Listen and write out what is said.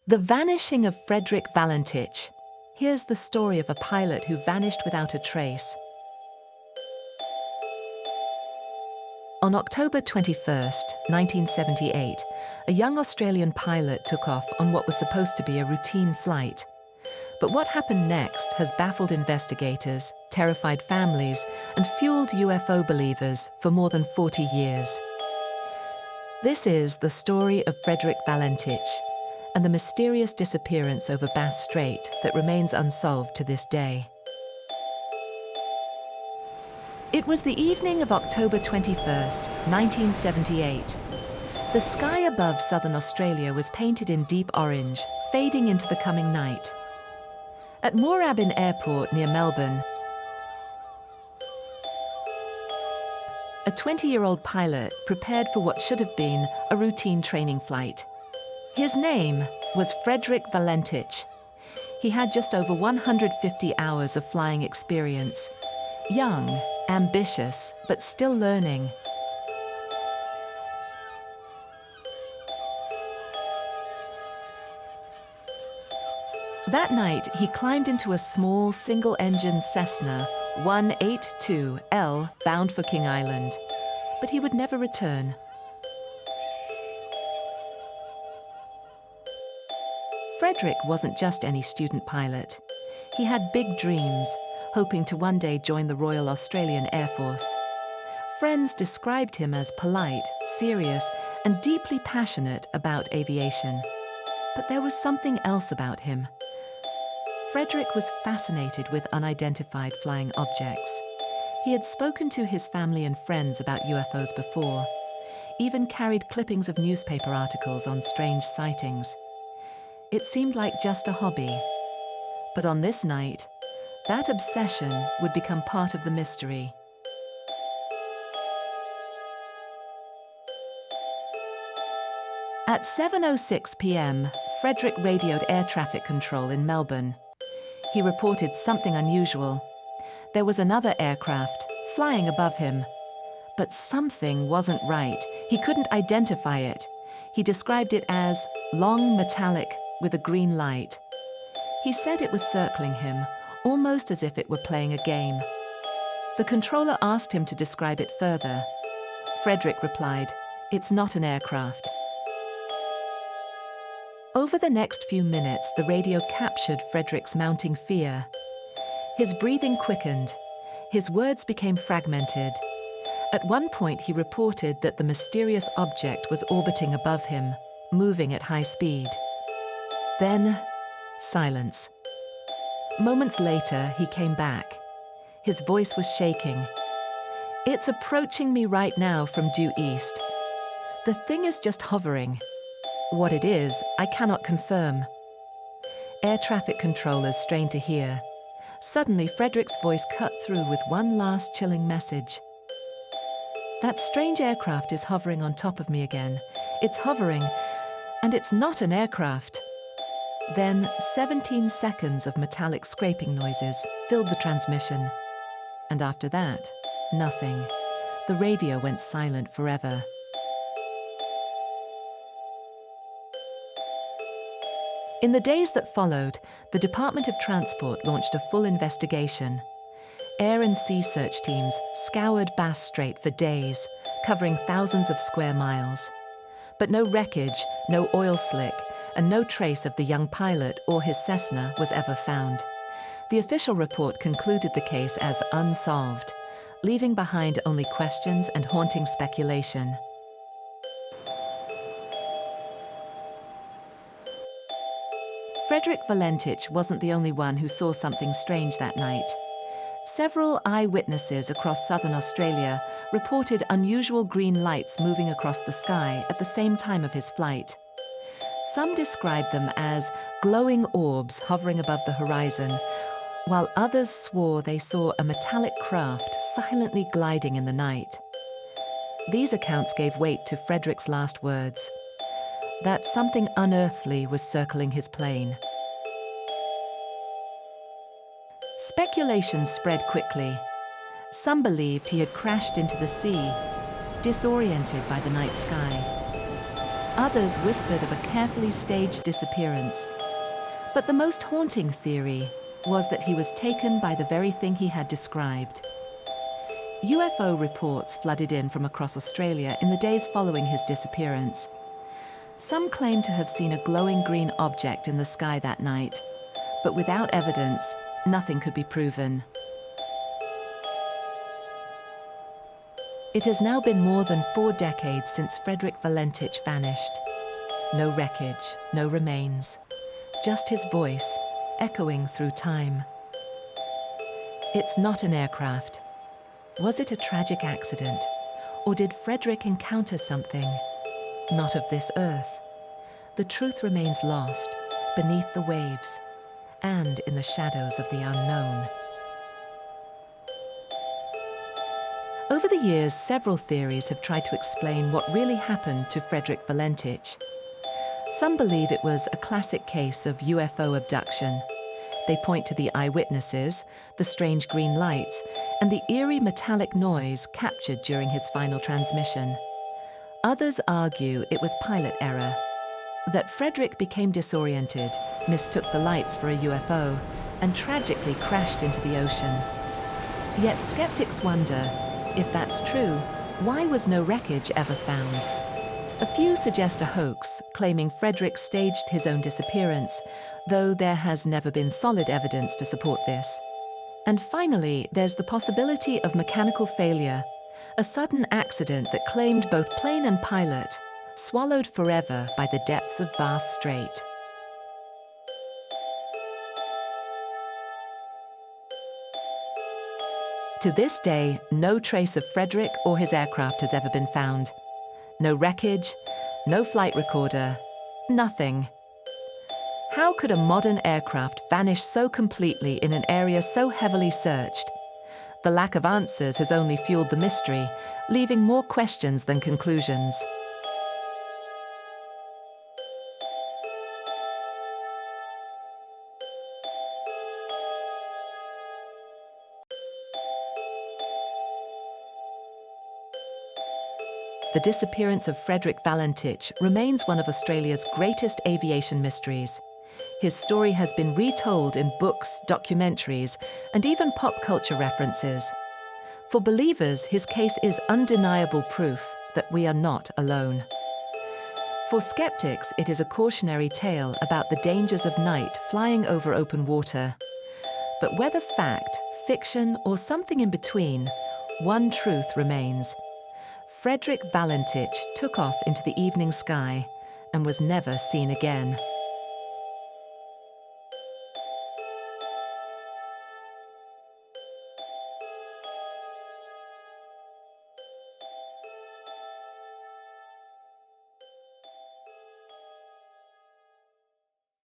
The vanishing of Frederick Valentich. Here's the story of a pilot who vanished without a trace. On October 21st, 1978, a young Australian pilot took off on what was supposed to be a routine flight. But what happened next has baffled investigators, terrified families, and fueled UFO believers for more than 40 years. This is the story of Frederick Valentich and the mysterious disappearance over Bass Strait that remains unsolved to this day. It was the evening of October 21st, 1978. The sky above southern Australia was painted in deep orange, fading into the coming night. At Moorabbin Airport near Melbourne, a 20-year-old pilot prepared for what should have been a routine training flight. His name was Frederick Valentich. He had just over 150 hours of flying experience. Young, ambitious, but still learning. That night, he climbed into a small, single-engine Cessna 182L bound for King Island. But he would never return. Frederick wasn't just any student pilot. He had big dreams, hoping to one day join the Royal Australian Air Force. Friends described him as polite, serious, and deeply passionate about aviation. But there was something else about him. Frederick was fascinated with unidentified flying objects. He had spoken to his family and friends about UFOs before, even carried clippings of newspaper articles on strange sightings. It seemed like just a hobby. But on this night, that obsession would become part of the mystery. At 7:06 p.m., Frederick radioed air traffic control in Melbourne. He reported something unusual. There was another aircraft flying above him. But something wasn't right. He couldn't identify it. He described it as long, metallic, with a green light. He said it was circling him, almost as if it were playing a game. The controller asked him to describe it further. Frederick replied, "It's not an aircraft." Over the next few minutes, the radio captured Frederick's mounting fear. His breathing quickened. His words became fragmented. At one point, he reported that the mysterious object was orbiting above him, moving at high speed. Then, silence. Moments later, he came back. His voice was shaking. "It's approaching me right now from due east. The thing is just hovering. What it is, I cannot confirm." Air traffic controllers strained to hear. Suddenly, Frederick's voice cut through with one last chilling message. "That strange aircraft is hovering on top of me again. It's hovering, and it's not an aircraft." Then 17 seconds of metallic scraping noises filled the transmission. And after that, nothing. The radio went silent forever. In the days that followed, the Department of Transport launched a full investigation. Air and sea search teams scoured Bass Strait for days, covering thousands of square miles. But no wreckage, no oil slick, and no trace of the young pilot or his Cessna was ever found. The official report concluded the case as unsolved, leaving behind only questions and haunting speculation. Frederick Valentich wasn't the only one who saw something strange that night. Several eyewitnesses across southern Australia reported unusual green lights moving across the sky at the same time of his flight. Some described them as glowing orbs hovering above the horizon, while others swore they saw a metallic craft silently gliding in the night. These accounts gave weight to Frederick's last words, that something unearthly was circling his plane. Speculation spread quickly. Some believed he had crashed into the sea, disoriented by the night sky. Others whispered of a carefully staged disappearance. But the most haunting theory was that he was taken by the very thing he had described. UFO reports flooded in from across Australia in the days following his disappearance. Some claim to have seen a glowing green object in the sky that night, but without evidence, nothing could be proven. It has now been more than 4 decades since Frederick Valentich vanished. No wreckage, no remains, just his voice echoing through time. It's not an aircraft. Was it a tragic accident? Or did Frederick encounter something not of this earth? The truth remains lost beneath the waves and in the shadows of the unknown. Over the years, several theories have tried to explain what really happened to Frederick Valentich. Some believe it was a classic case of UFO abduction. They point to the eyewitnesses, the strange green lights, and the eerie metallic noise captured during his final transmission. Others argue it was pilot error, that Frederick became disoriented, mistook the lights for a UFO, and tragically crashed into the ocean. Yet skeptics wonder, if that's true, why was no wreckage ever found? A few suggest a hoax, claiming Frederick staged his own disappearance, though there has never been solid evidence to support this. And finally, there's the possibility of mechanical failure, a sudden accident that claimed both plane and pilot, swallowed forever by the depths of Bass Strait. To this day, no trace of Frederick or his aircraft has ever been found. No wreckage, no flight recorder, nothing. How could a modern aircraft vanish so completely in an area so heavily searched? The lack of answers has only fueled the mystery, leaving more questions than conclusions. The disappearance of Frederick Valentich remains one of Australia's greatest aviation mysteries. His story has been retold in books, documentaries, and even pop culture references. For believers, his case is undeniable proof that we are not alone. For skeptics, it is a cautionary tale about the dangers of night flying over open water. But whether fact, fiction, or something in between, one truth remains. Frederick Valentich took off into the evening sky and was never seen again.